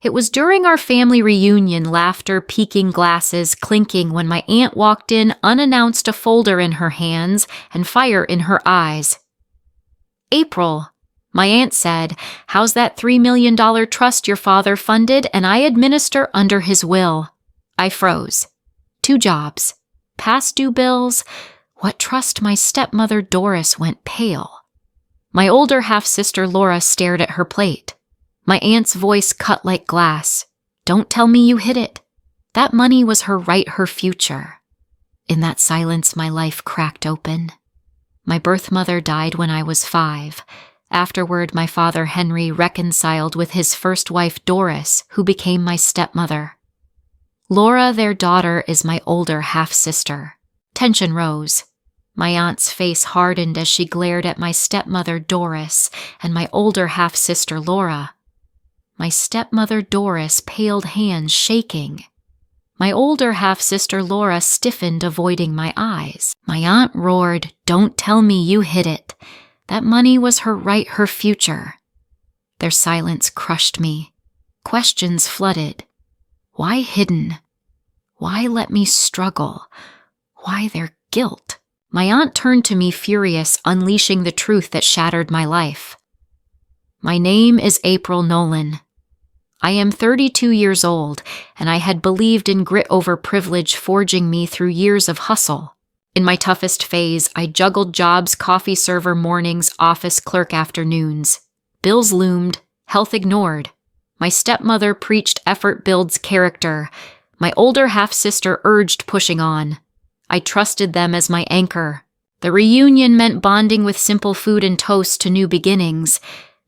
It was during our family reunion, laughter peaking, glasses clinking, when my aunt walked in unannounced, a folder in her hands and fire in her eyes. "April," my aunt said, "how's that $3 million trust your father funded and I administer under his will?" I froze. 2 jobs. Past due bills. What trust? My stepmother Doris went pale. My older half-sister Laura stared at her plate. My aunt's voice cut like glass. "Don't tell me you hid it. That money was her right, her future." In that silence, my life cracked open. My birth mother died when I was 5. Afterward, my father Henry reconciled with his first wife Doris, who became my stepmother. Laura, their daughter, is my older half-sister. Tension rose. My aunt's face hardened as she glared at my stepmother Doris and my older half-sister Laura. My stepmother Doris, paled hands shaking. My older half-sister Laura stiffened, avoiding my eyes. My aunt roared, "Don't tell me you hid it. That money was her right, her future." Their silence crushed me. Questions flooded. Why hidden? Why let me struggle? Why their guilt? My aunt turned to me furious, unleashing the truth that shattered my life. "My name is April Nolan. I am 32 years old, and I had believed in grit over privilege forging me through years of hustle. In my toughest phase, I juggled jobs, coffee server mornings, office clerk afternoons. Bills loomed, health ignored. My stepmother preached effort builds character. My older half-sister urged pushing on. I trusted them as my anchor. The reunion meant bonding with simple food and toast to new beginnings.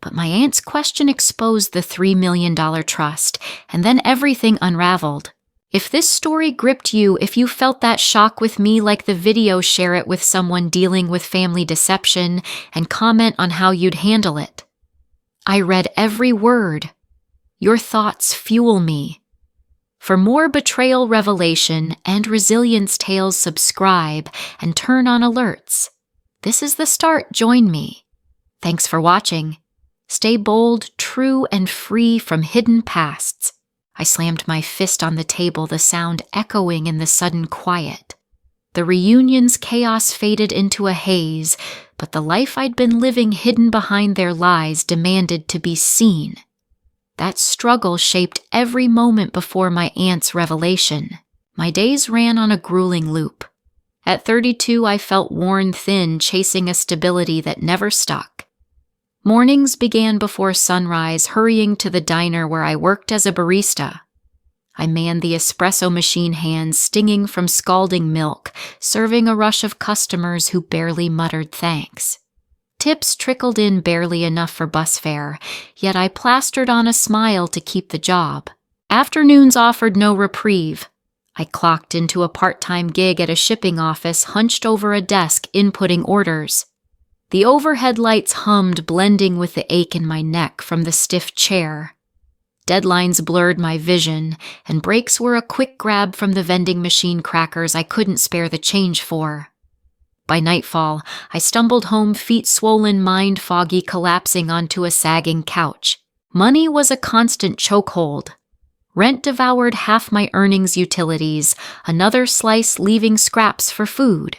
But my aunt's question exposed the $3 million trust, and then everything unraveled. If this story gripped you, if you felt that shock with me, like the video, share it with someone dealing with family deception and comment on how you'd handle it. I read every word. Your thoughts fuel me. For more betrayal revelation and resilience tales, subscribe and turn on alerts. This is the start. Join me. Thanks for watching. Stay bold, true, and free from hidden pasts. I slammed my fist on the table, the sound echoing in the sudden quiet. The reunion's chaos faded into a haze, but the life I'd been living hidden behind their lies demanded to be seen. That struggle shaped every moment before my aunt's revelation. My days ran on a grueling loop. At 32, I felt worn thin, chasing a stability that never stuck. Mornings began before sunrise, hurrying to the diner where I worked as a barista. I manned the espresso machine, hands stinging from scalding milk, serving a rush of customers who barely muttered thanks. Tips trickled in barely enough for bus fare, yet I plastered on a smile to keep the job. Afternoons offered no reprieve. I clocked into a part-time gig at a shipping office, hunched over a desk, inputting orders. The overhead lights hummed, blending with the ache in my neck from the stiff chair. Deadlines blurred my vision, and breaks were a quick grab from the vending machine crackers I couldn't spare the change for. By nightfall, I stumbled home, feet swollen, mind foggy, collapsing onto a sagging couch. Money was a constant chokehold. Rent devoured half my earnings, utilities, another slice leaving scraps for food.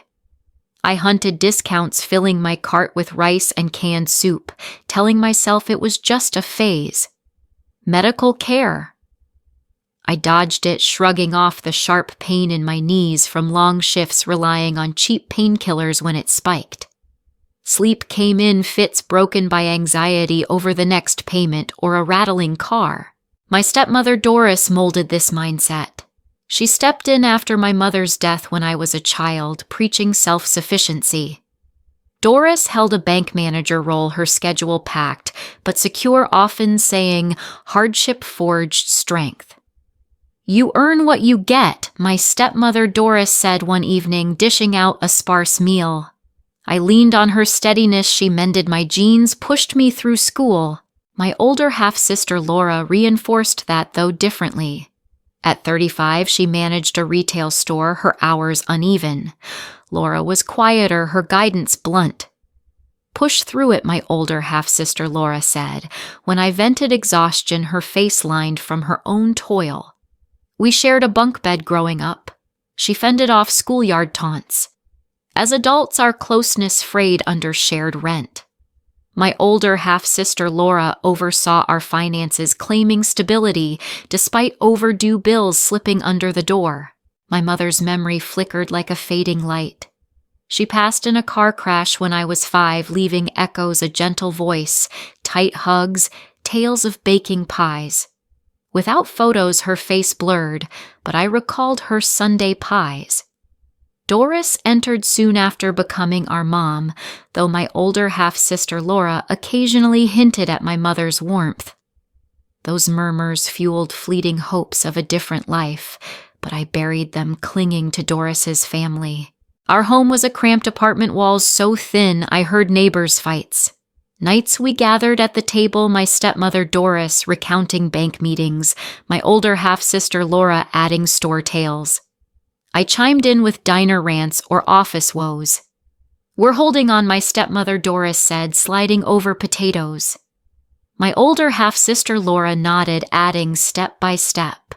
I hunted discounts, filling my cart with rice and canned soup, telling myself it was just a phase. Medical care. I dodged it, shrugging off the sharp pain in my knees from long shifts relying on cheap painkillers when it spiked. Sleep came in fits, broken by anxiety over the next payment or a rattling car. My stepmother Doris molded this mindset. She stepped in after my mother's death when I was a child, preaching self-sufficiency. Doris held a bank manager role, her schedule packed, but secure, often saying, "Hardship forged strength." "You earn what you get," my stepmother Doris said one evening, dishing out a sparse meal. I leaned on her steadiness. She mended my jeans, pushed me through school. My older half-sister Laura reinforced that, though differently. At 35, she managed a retail store, her hours uneven. Laura was quieter, her guidance blunt. Push through it, my older half-sister Laura said, when I vented exhaustion, her face lined from her own toil. We shared a bunk bed growing up. She fended off schoolyard taunts. As adults, our closeness frayed under shared rent. My older half-sister Laura oversaw our finances, claiming stability despite overdue bills slipping under the door. My mother's memory flickered like a fading light. She passed in a car crash when I was 5, leaving echoes a gentle voice, tight hugs, tales of baking pies. Without photos, her face blurred, but I recalled her Sunday pies. Doris entered soon after becoming our mom, though my older half-sister Laura occasionally hinted at my mother's warmth. Those murmurs fueled fleeting hopes of a different life, but I buried them clinging to Doris's family. Our home was a cramped apartment, walls so thin I heard neighbors' fights. Nights we gathered at the table, my stepmother Doris recounting bank meetings, my older half-sister Laura adding store tales. I chimed in with diner rants or office woes. We're holding on, my stepmother Doris said, sliding over potatoes. My older half-sister Laura nodded, adding step by step.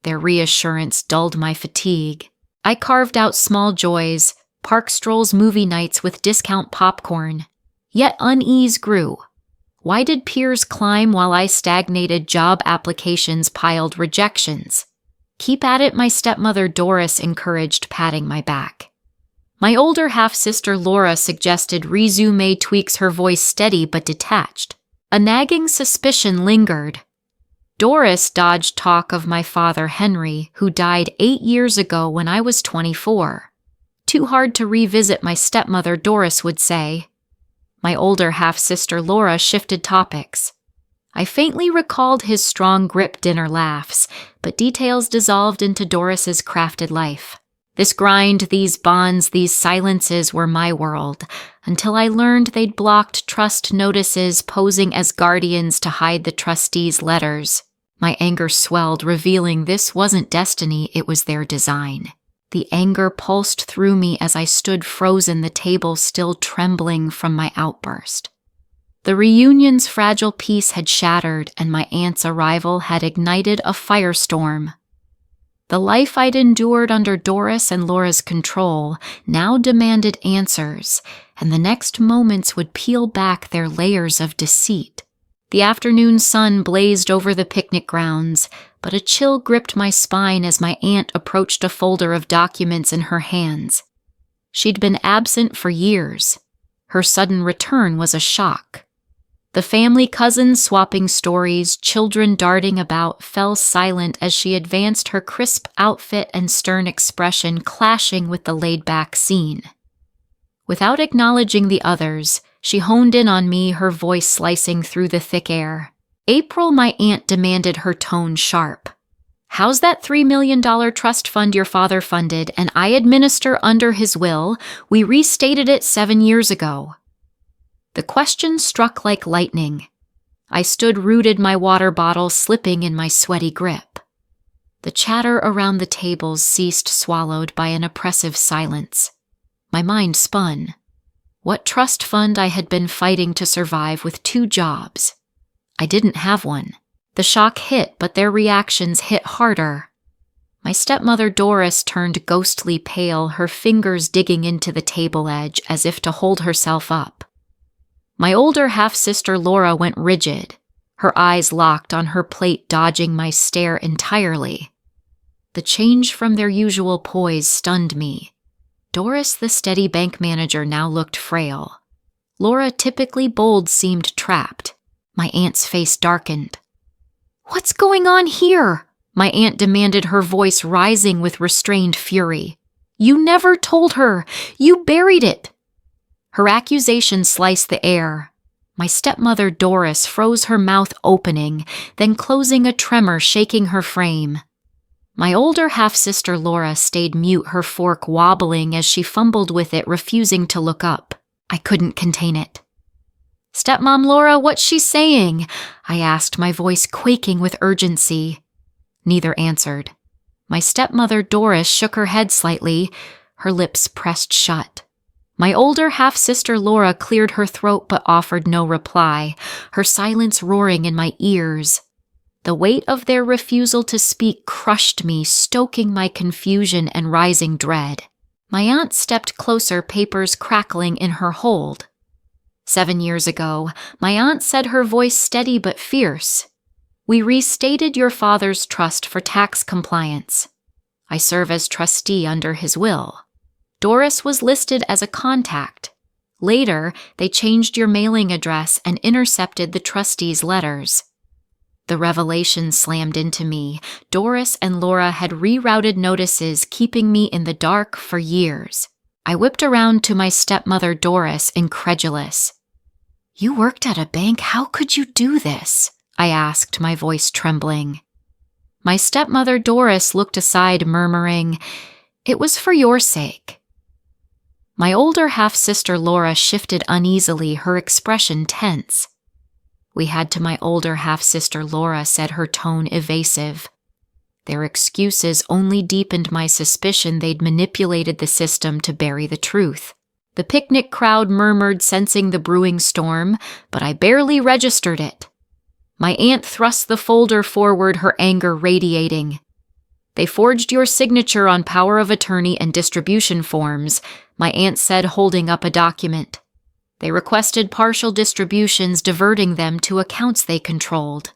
Their reassurance dulled my fatigue. I carved out small joys, park strolls, movie nights with discount popcorn. Yet unease grew. Why did peers climb while I stagnated? Job applications piled rejections. Keep at it, my stepmother Doris encouraged, patting my back. My older half-sister Laura suggested resume tweaks, her voice steady but detached. A nagging suspicion lingered. Doris dodged talk of my father Henry, who died 8 years ago when I was 24. Too hard to revisit, my stepmother Doris would say. My older half-sister Laura shifted topics. I faintly recalled his strong grip dinner laughs, but details dissolved into Doris's crafted life. This grind, these bonds, these silences were my world, until I learned they'd blocked trust notices, posing as guardians to hide the trustees' letters. My anger swelled, revealing this wasn't destiny, it was their design. The anger pulsed through me as I stood frozen, the table still trembling from my outburst. The reunion's fragile peace had shattered, and my aunt's arrival had ignited a firestorm. The life I'd endured under Doris and Laura's control now demanded answers, and the next moments would peel back their layers of deceit. The afternoon sun blazed over the picnic grounds, but a chill gripped my spine as my aunt approached a folder of documents in her hands. She'd been absent for years. Her sudden return was a shock. The family cousins swapping stories, children darting about, fell silent as she advanced, her crisp outfit and stern expression clashing with the laid-back scene. Without acknowledging the others, she honed in on me, her voice slicing through the thick air. April, my aunt demanded, her tone sharp. How's that $3 million trust fund your father funded and I administer under his will? We restated it 7 years ago. The question struck like lightning. I stood rooted, my water bottle slipping in my sweaty grip. The chatter around the tables ceased, swallowed by an oppressive silence. My mind spun. What trust fund I had been fighting to survive with 2 jobs? I didn't have one. The shock hit, but their reactions hit harder. My stepmother Doris turned ghostly pale, her fingers digging into the table edge as if to hold herself up. My older half-sister Laura went rigid, her eyes locked on her plate, dodging my stare entirely. The change from their usual poise stunned me. Doris, the steady bank manager, now looked frail. Laura, typically bold, seemed trapped. My aunt's face darkened. "What's going on here?" my aunt demanded, her voice rising with restrained fury. "You never told her! You buried it!" Her accusation sliced the air. My stepmother Doris froze, her mouth opening, then closing, a tremor shaking her frame. My older half-sister Laura stayed mute, her fork wobbling as she fumbled with it, refusing to look up. I couldn't contain it. "Stepmom Laura, what's she saying?" I asked, my voice quaking with urgency. Neither answered. My stepmother Doris shook her head slightly, her lips pressed shut. My older half-sister Laura cleared her throat but offered no reply, her silence roaring in my ears. The weight of their refusal to speak crushed me, stoking my confusion and rising dread. My aunt stepped closer, papers crackling in her hold. 7 years ago, my aunt said, her voice steady but fierce, "We restated your father's trust for tax compliance. I serve as trustee under his will. Doris was listed as a contact. Later, they changed your mailing address and intercepted the trustee's letters." The revelation slammed into me. Doris and Laura had rerouted notices, keeping me in the dark for years. I whipped around to my stepmother Doris, incredulous. "You worked at a bank? How could you do this?" I asked, my voice trembling. My stepmother Doris looked aside, murmuring, "It was for your sake." My older half-sister Laura shifted uneasily, her expression tense. "We had to," my older half-sister Laura said, her tone evasive. Their excuses only deepened my suspicion they'd manipulated the system to bury the truth. The picnic crowd murmured, sensing the brewing storm, but I barely registered it. My aunt thrust the folder forward, her anger radiating. "They forged your signature on power of attorney and distribution forms," my aunt said, holding up a document. "They requested partial distributions, diverting them to accounts they controlled."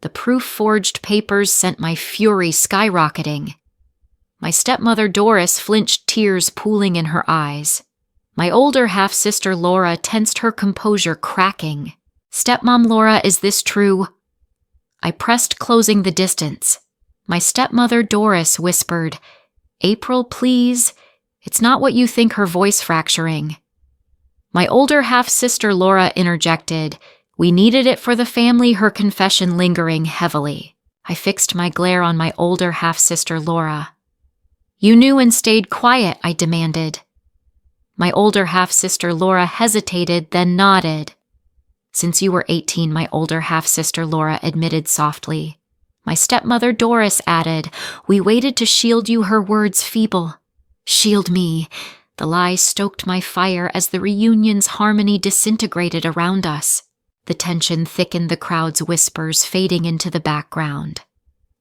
The proof-forged papers sent my fury skyrocketing. My stepmother Doris flinched, tears pooling in her eyes. My older half-sister Laura tensed, her composure cracking. "Stepmom Laura, is this true?" I pressed, closing the distance. My stepmother Doris whispered, "April, please. It's not what you think," her voice fracturing. My older half-sister Laura interjected, "We needed it for the family," her confession lingering heavily. I fixed my glare on my older half-sister Laura. "You knew and stayed quiet," I demanded. My older half-sister Laura hesitated, then nodded. "Since you were 18, my older half-sister Laura admitted softly. My stepmother Doris added, "We waited to shield you," her words feeble. "Shield me." The lie stoked my fire as the reunion's harmony disintegrated around us. The tension thickened, the crowd's whispers fading into the background.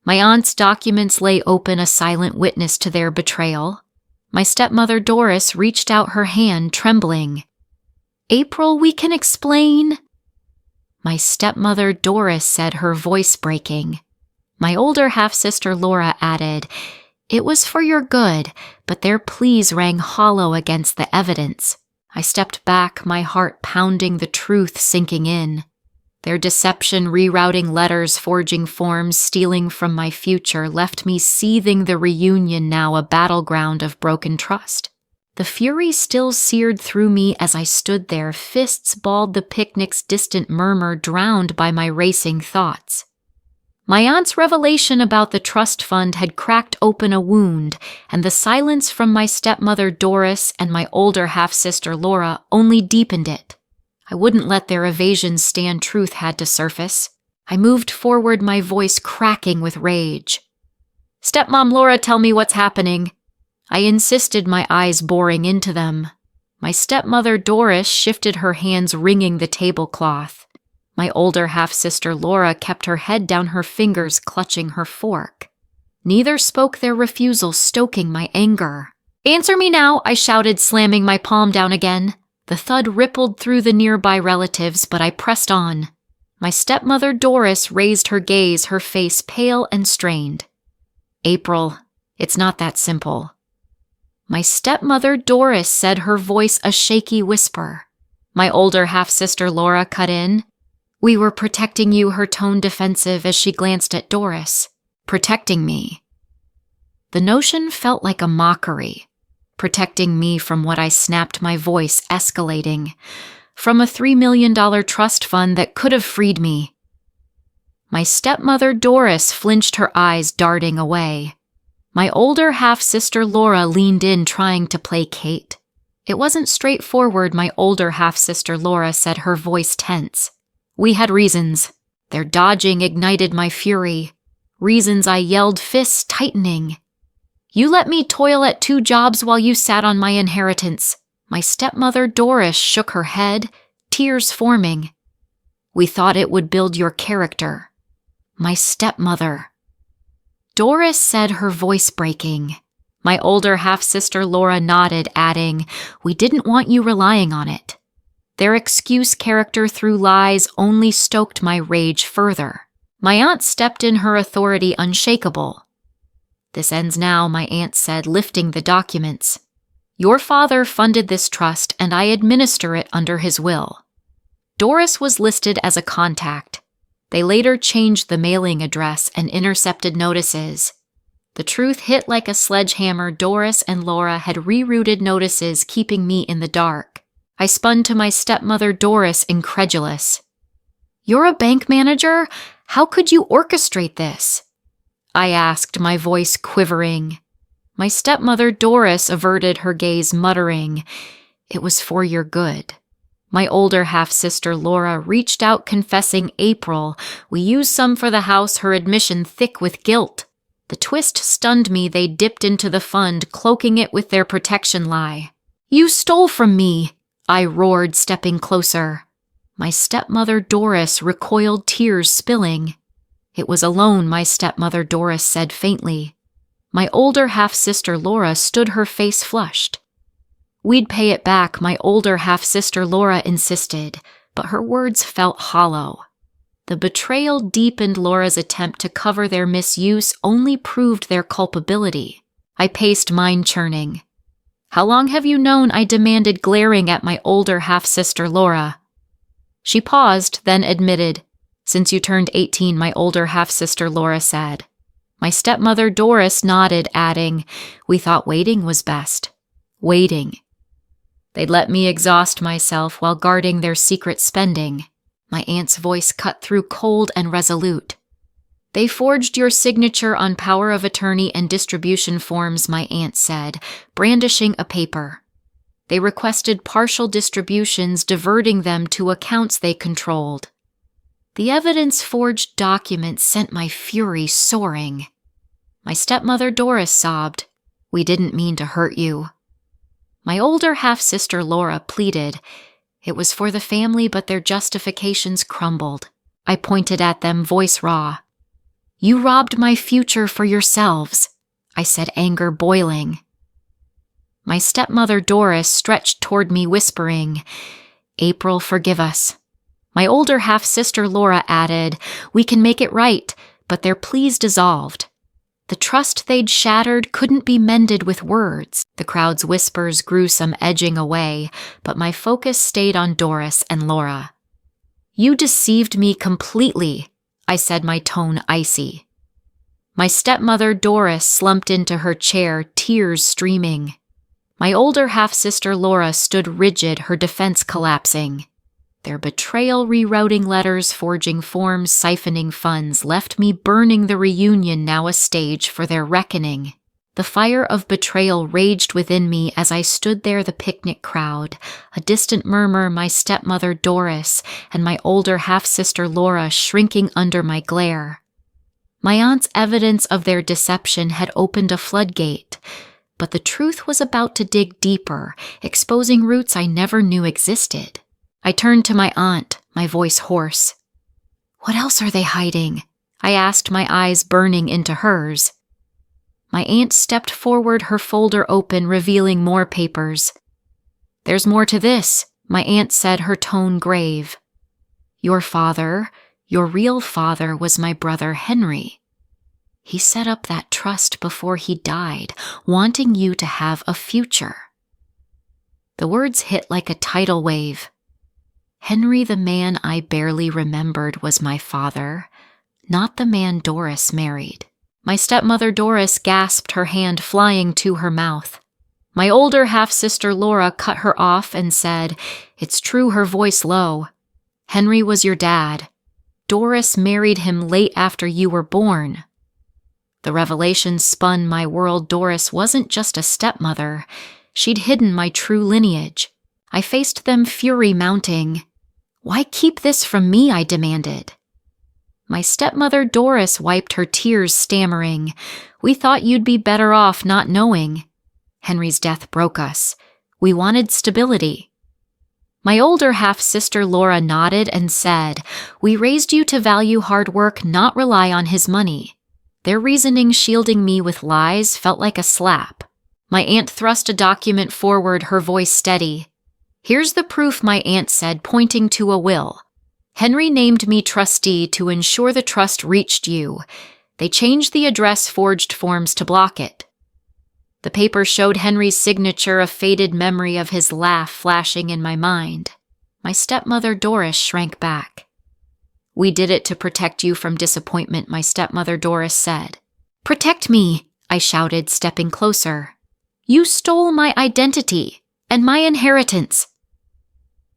My aunt's documents lay open, a silent witness to their betrayal. My stepmother Doris reached out her hand, trembling. "April, we can explain." My stepmother Doris said, her voice breaking. My older half-sister Laura added, "It was for your good," but their pleas rang hollow against the evidence. I stepped back, my heart pounding, the truth sinking in. Their deception, rerouting letters, forging forms, stealing from my future, left me seething, the reunion now a battleground of broken trust. The fury still seared through me as I stood there, fists balled, the picnic's distant murmur drowned by my racing thoughts. My aunt's revelation about the trust fund had cracked open a wound, and the silence from my stepmother Doris and my older half-sister Laura only deepened it. I wouldn't let their evasions stand, truth had to surface. I moved forward, my voice cracking with rage. "Stepmom Laura, tell me what's happening." I insisted, my eyes boring into them. My stepmother Doris shifted, her hands wringing the tablecloth. My older half-sister Laura kept her head down, her fingers clutching her fork. Neither spoke, their refusal stoking my anger. "Answer me now," I shouted, slamming my palm down again. The thud rippled through the nearby relatives, but I pressed on. My stepmother Doris raised her gaze, her face pale and strained. "April, it's not that simple." My stepmother Doris said, her voice a shaky whisper. My older half-sister Laura cut in. "We were protecting you," her tone defensive as she glanced at Doris. "Protecting me." The notion felt like a mockery. Protecting me from what? I snapped, my voice escalating. From a $3 million trust fund that could have freed me. My stepmother Doris flinched, her eyes darting away. My older half-sister Laura leaned in, trying to placate. "It wasn't straightforward," my older half-sister Laura said, her voice tense. "We had reasons." Their dodging ignited my fury. "Reasons," I yelled, fists tightening. "You let me toil at 2 jobs while you sat on my inheritance. My stepmother Doris shook her head, tears forming. We thought it would build your character. My stepmother. Doris said, her voice breaking. My older half-sister Laura nodded, adding, we didn't want you relying on it. Their excuse character through lies only stoked my rage further. My aunt stepped in, her authority unshakable. This ends now, my aunt said, lifting the documents. Your father funded this trust and I administer it under his will. Doris was listed as a contact. They later changed the mailing address and intercepted notices. The truth hit like a sledgehammer. Doris and Laura had rerouted notices, keeping me in the dark. I spun to my stepmother Doris, incredulous. You're a bank manager? How could you orchestrate this? I asked, my voice quivering. My stepmother Doris averted her gaze, muttering, it was for your good. My older half-sister Laura reached out, confessing, April, we used some for the house, her admission thick with guilt. The twist stunned me. They dipped into the fund, cloaking it with their protection lie. You stole from me, I roared, stepping closer. My stepmother Doris recoiled, tears spilling. It was a loan, my stepmother Doris said faintly. My older half-sister Laura stood, her face flushed. We'd pay it back, my older half-sister Laura insisted, but her words felt hollow. The betrayal deepened. Laura's attempt to cover their misuse only proved their culpability. I paced, mind churning. How long have you known? I demanded, glaring at my older half-sister Laura. She paused, then admitted. Since you turned 18, my older half-sister Laura said. My stepmother Doris nodded, adding, we thought waiting was best. Waiting. They'd let me exhaust myself while guarding their secret spending. My aunt's voice cut through, cold and resolute. They forged your signature on power of attorney and distribution forms, my aunt said, brandishing a paper. They requested partial distributions, diverting them to accounts they controlled. The evidence-forged documents sent my fury soaring. My stepmother Doris sobbed, we didn't mean to hurt you. My older half-sister Laura pleaded, it was for the family, but their justifications crumbled. I pointed at them, voice raw. You robbed my future for yourselves, I said, anger boiling. My stepmother Doris stretched toward me, whispering, April, forgive us. My older half-sister Laura added, we can make it right, but their pleas dissolved. The trust they'd shattered couldn't be mended with words. The crowd's whispers grew, some edging away, but my focus stayed on Doris and Laura. You deceived me completely, I said, my tone icy. My stepmother Doris slumped into her chair, tears streaming. My older half-sister Laura stood rigid, her defense collapsing. Their betrayal, rerouting letters, forging forms, siphoning funds, left me burning the reunion, now a stage for their reckoning. The fire of betrayal raged within me as I stood there, the picnic crowd, a distant murmur, my stepmother Doris and my older half-sister Laura shrinking under my glare. My aunt's evidence of their deception had opened a floodgate, but the truth was about to dig deeper, exposing roots I never knew existed. I turned to my aunt, my voice hoarse. What else are they hiding? I asked, my eyes burning into hers. My aunt stepped forward, her folder open, revealing more papers. There's more to this, my aunt said, her tone grave. Your father, your real father, was my brother Henry. He set up that trust before he died, wanting you to have a future. The words hit like a tidal wave. Henry, the man I barely remembered, was my father, not the man Doris married. My stepmother Doris gasped, her hand flying to her mouth. My older half-sister Laura cut her off and said, it's true, her voice low. Henry was your dad. Doris married him late after you were born. The revelation spun my world. Doris wasn't just a stepmother. She'd hidden my true lineage. I faced them, fury mounting. Why keep this from me? I demanded. My stepmother Doris wiped her tears, stammering, we thought you'd be better off not knowing. Henry's death broke us. We wanted stability. My older half-sister Laura nodded and said, "We raised you to value hard work, not rely on his money." Their reasoning shielding me with lies felt like a slap. My aunt thrust a document forward, her voice steady. "Here's the proof," my aunt said, pointing to a will. "Henry named me trustee to ensure the trust reached you. They changed the address forged forms to block it." The paper showed Henry's signature, a faded memory of his laugh flashing in my mind. My stepmother Doris shrank back. "We did it to protect you from disappointment," my stepmother Doris said. "Protect me," I shouted, stepping closer. "You stole my identity and my inheritance."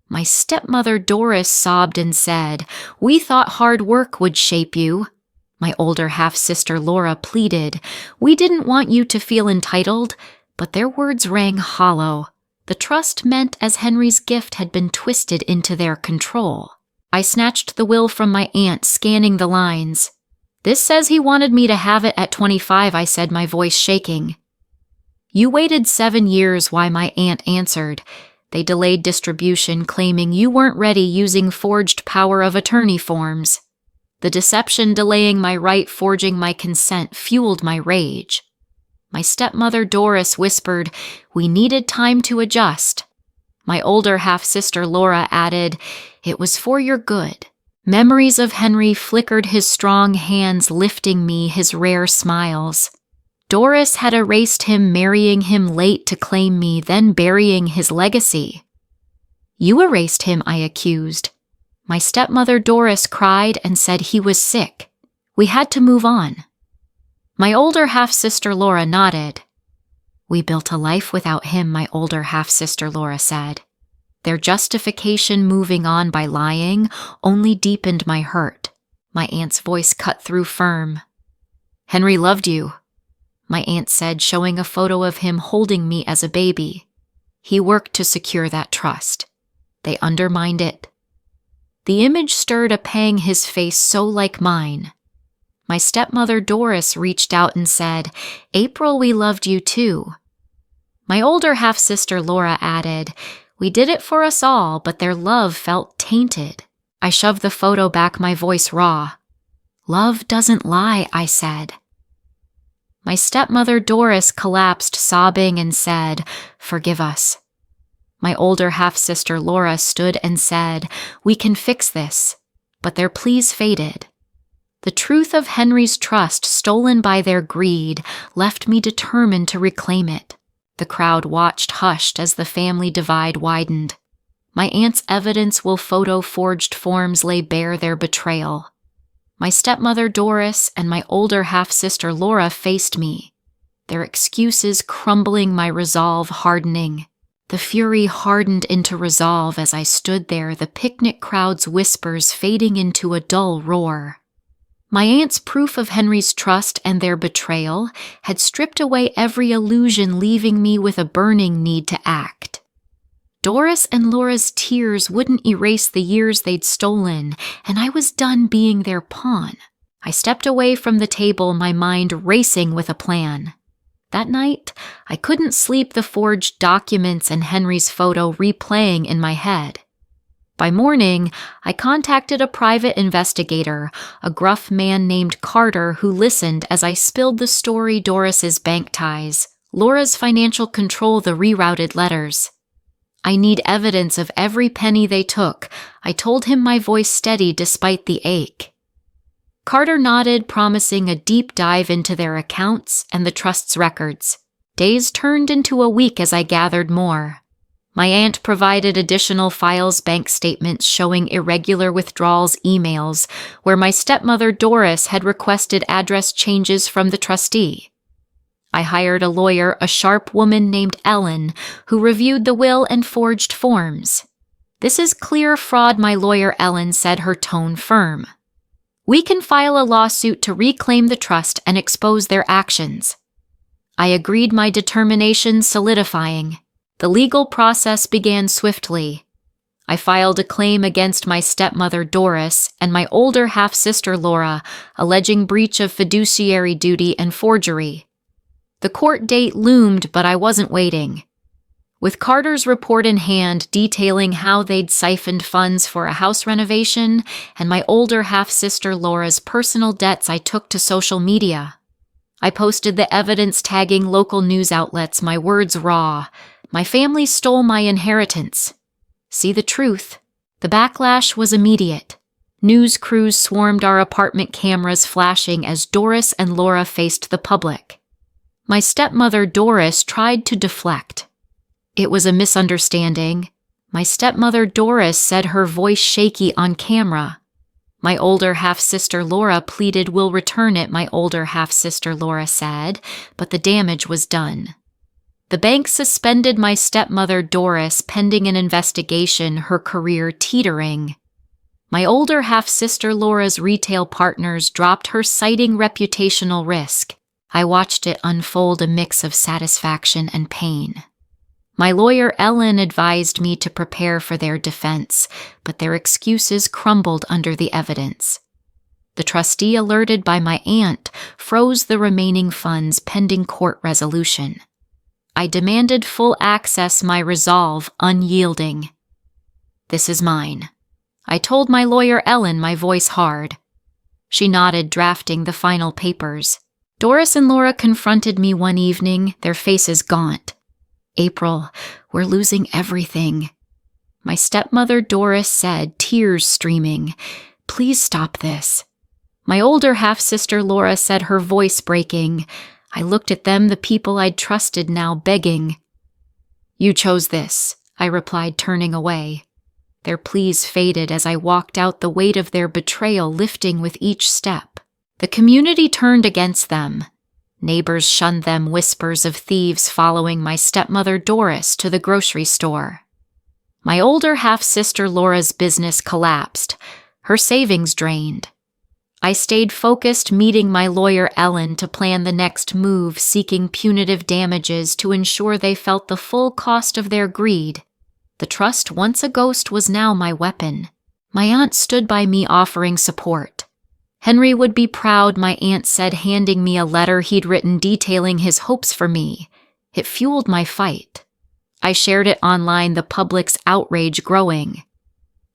My stepmother Doris sobbed and said, "We thought hard work would shape you." My older half-sister Laura pleaded, "We didn't want you to feel entitled," but their words rang hollow. The trust meant as Henry's gift had been twisted into their control. I snatched the will from my aunt, scanning the lines. "This says he wanted me to have it at 25, I said, my voice shaking. "You waited 7 years," my aunt answered. "They delayed distribution, claiming you weren't ready, using forged power of attorney forms. The deception delaying my right, forging my consent, fueled my rage." My stepmother Doris whispered, "We needed time to adjust." My older half-sister Laura added, "It was for your good." Memories of Henry flickered, his strong hands lifting me, his rare smiles. Doris had erased him, marrying him late to claim me, then burying his legacy. "You erased him," I accused. My stepmother Doris cried and said he was sick. We had to move on. My older half-sister Laura nodded. "We built a life without him," my older half-sister Laura said. Their justification, moving on by lying, only deepened my hurt. My aunt's voice cut through firm. "Henry loved you," my aunt said, showing a photo of him holding me as a baby. "He worked to secure that trust. They undermined it." The image stirred a pang, his face so like mine. My stepmother Doris reached out and said, "April, we loved you too." My older half-sister Laura added, "We did it for us all, but their love felt tainted." I shoved the photo back, my voice raw. "Love doesn't lie," I said. My stepmother Doris collapsed, sobbing, and said, "Forgive us." My older half-sister Laura stood and said, "We can fix this," but their pleas faded. The truth of Henry's trust, stolen by their greed, left me determined to reclaim it. The crowd watched hushed as the family divide widened. My aunt's evidence will photo-forged forms lay bare their betrayal. My stepmother Doris and my older half-sister Laura faced me, their excuses crumbling, my resolve hardening. The fury hardened into resolve as I stood there, the picnic crowd's whispers fading into a dull roar. My aunt's proof of Henry's trust and their betrayal had stripped away every illusion, leaving me with a burning need to act. Doris and Laura's tears wouldn't erase the years they'd stolen, and I was done being their pawn. I stepped away from the table, my mind racing with a plan. That night, I couldn't sleep, the forged documents and Henry's photo replaying in my head. By morning, I contacted a private investigator, a gruff man named Carter, who listened as I spilled the story: Doris's bank ties, Laura's financial control, the rerouted letters. "I need evidence of every penny they took," I told him, my voice steady despite the ache. Carter nodded, promising a deep dive into their accounts and the trust's records. Days turned into a week as I gathered more. My aunt provided additional files, bank statements showing irregular withdrawals, emails where my stepmother Doris had requested address changes from the trustee. I hired a lawyer, a sharp woman named Ellen, who reviewed the will and forged forms. "This is clear fraud," my lawyer Ellen said, her tone firm. "We can file a lawsuit to reclaim the trust and expose their actions." I agreed, my determination solidifying. The legal process began swiftly. I filed a claim against my stepmother Doris and my older half-sister Laura, alleging breach of fiduciary duty and forgery. The court date loomed, but I wasn't waiting. With Carter's report in hand detailing how they'd siphoned funds for a house renovation and my older half-sister Laura's personal debts I took to social media. I posted the evidence tagging local news outlets, my words raw. My family stole my inheritance. See the truth. The backlash was immediate. News crews swarmed our apartment cameras flashing as Doris and Laura faced the public. My stepmother Doris tried to deflect. It was a misunderstanding. My stepmother Doris said, her voice shaky on camera. My older half-sister Laura pleaded, "We'll return it," my older half-sister Laura said, but the damage was done. The bank suspended my stepmother Doris pending an investigation, her career teetering. My older half-sister Laura's retail partners dropped her, citing reputational risk. I watched it unfold, a mix of satisfaction and pain. My lawyer Ellen advised me to prepare for their defense, but their excuses crumbled under the evidence. The trustee, alerted by my aunt, froze the remaining funds pending court resolution. I demanded full access, my resolve unyielding. "This is mine," I told my lawyer Ellen, my voice hard. She nodded, drafting the final papers. Doris and Laura confronted me one evening, their faces gaunt. "April, we're losing everything." My stepmother Doris said, tears streaming, "Please stop this." My older half-sister Laura said, her voice breaking. I looked at them, the people I'd trusted, now begging. "You chose this," I replied, turning away. Their pleas faded as I walked out, the weight of their betrayal lifting with each step. The community turned against them. Neighbors shunned them, whispers of thieves following my stepmother Doris to the grocery store. My older half-sister Laura's business collapsed, her savings drained. I stayed focused, meeting my lawyer Ellen to plan the next move, seeking punitive damages to ensure they felt the full cost of their greed. The trust, once a ghost, was now my weapon. My aunt stood by me, offering support. Henry would be proud, my aunt said, handing me a letter he'd written detailing his hopes for me. It fueled my fight. I shared it online, the public's outrage growing.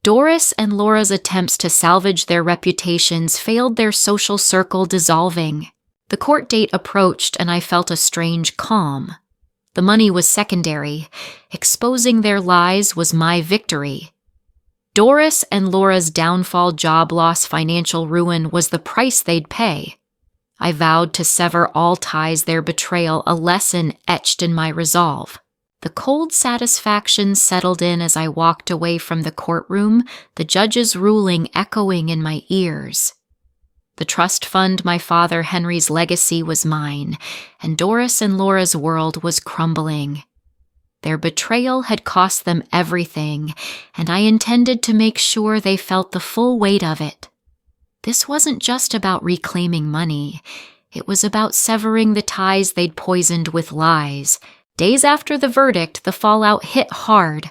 Doris and Laura's attempts to salvage their reputations failed, their social circle dissolving. The court date approached and I felt a strange calm. The money was secondary. Exposing their lies was my victory. Doris and Laura's downfall, job loss, financial ruin was the price they'd pay. I vowed to sever all ties, their betrayal a lesson etched in my resolve. The cold satisfaction settled in as I walked away from the courtroom, the judge's ruling echoing in my ears. The trust fund, my father Henry's legacy, was mine, and Doris and Laura's world was crumbling. Their betrayal had cost them everything, and I intended to make sure they felt the full weight of it. This wasn't just about reclaiming money. It was about severing the ties they'd poisoned with lies. Days after the verdict, the fallout hit hard.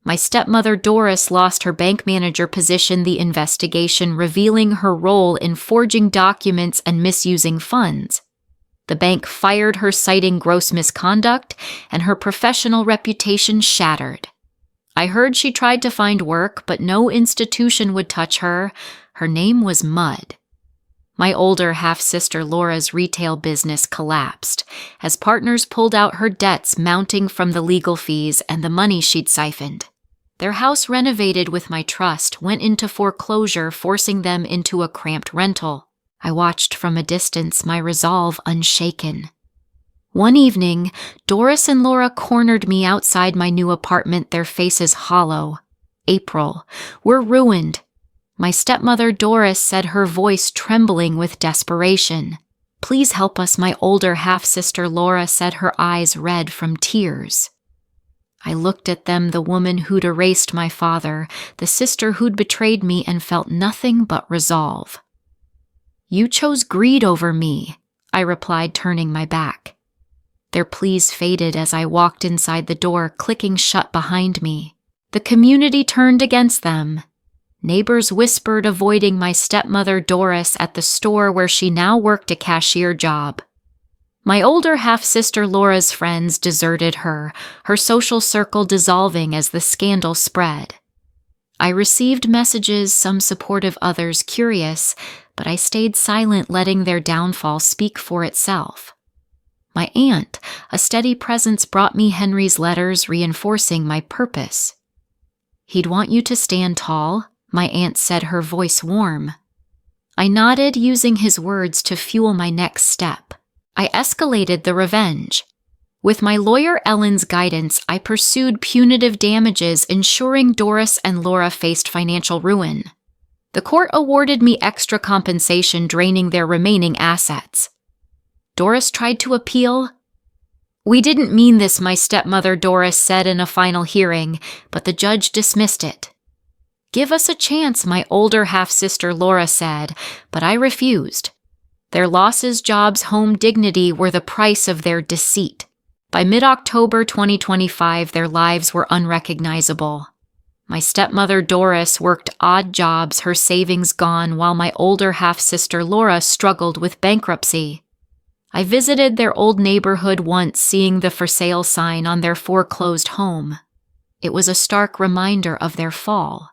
My stepmother Doris lost her bank manager position, the investigation revealing her role in forging documents and misusing funds. The bank fired her, citing gross misconduct, and her professional reputation shattered. I heard she tried to find work, but no institution would touch her. Her name was mud. My older half-sister Laura's retail business collapsed as partners pulled out her debts, mounting from the legal fees and the money she'd siphoned. Their house, renovated with my trust, went into foreclosure, forcing them into a cramped rental. I watched from a distance, my resolve unshaken. One evening, Doris and Laura cornered me outside my new apartment, their faces hollow. "April, we're ruined." My stepmother Doris said, her voice trembling with desperation. "Please help us," my older half-sister Laura said, her eyes red from tears. I looked at them, the woman who'd erased my father, the sister who'd betrayed me, and felt nothing but resolve. "You chose greed over me," I replied, turning my back. Their pleas faded as I walked inside the door, clicking shut behind me. The community turned against them. Neighbors whispered, avoiding my stepmother Doris at the store where she now worked a cashier job. My older half-sister Laura's friends deserted her, her social circle dissolving as the scandal spread. I received messages, some supportive, others curious, but I stayed silent, letting their downfall speak for itself. My aunt, a steady presence, brought me Henry's letters reinforcing my purpose. "He'd want you to stand tall," my aunt said, her voice warm. I nodded, using his words to fuel my next step. I escalated the revenge. With my lawyer Ellen's guidance, I pursued punitive damages, ensuring Doris and Laura faced financial ruin. The court awarded me extra compensation, draining their remaining assets. Doris tried to appeal. "We didn't mean this," my stepmother Doris said in a final hearing, but the judge dismissed it. "Give us a chance," my older half-sister Laura said, but I refused. Their losses, jobs, home, dignity were the price of their deceit. By mid-October 2025, their lives were unrecognizable. My stepmother Doris worked odd jobs, her savings gone, while my older half-sister Laura struggled with bankruptcy. I visited their old neighborhood once, seeing the for sale sign on their foreclosed home. It was a stark reminder of their fall.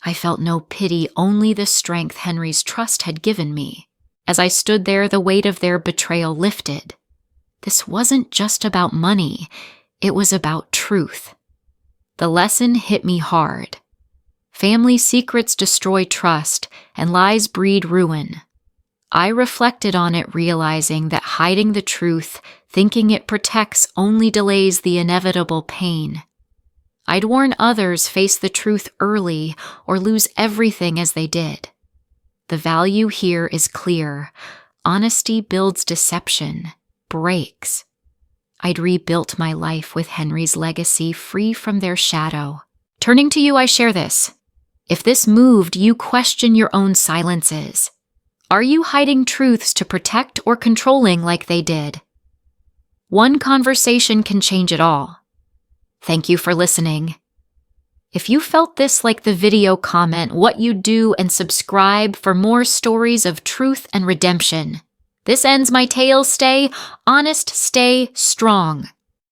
I felt no pity, only the strength Henry's trust had given me. As I stood there, the weight of their betrayal lifted. This wasn't just about money, it was about truth. The lesson hit me hard. Family secrets destroy trust, and lies breed ruin. I reflected on it, realizing that hiding the truth, thinking it protects, only delays the inevitable pain. I'd warn others, face the truth early or lose everything as they did. The value here is clear. Honesty builds deception, breaks. I'd rebuilt my life with Henry's legacy, free from their shadow. Turning to you, I share this. If this moved you, question your own silences. Are you hiding truths to protect or controlling like they did? One conversation can change it all. Thank you for listening. If you felt this, like the video, comment what you do, and subscribe for more stories of truth and redemption. This ends my tale. Stay honest, stay strong.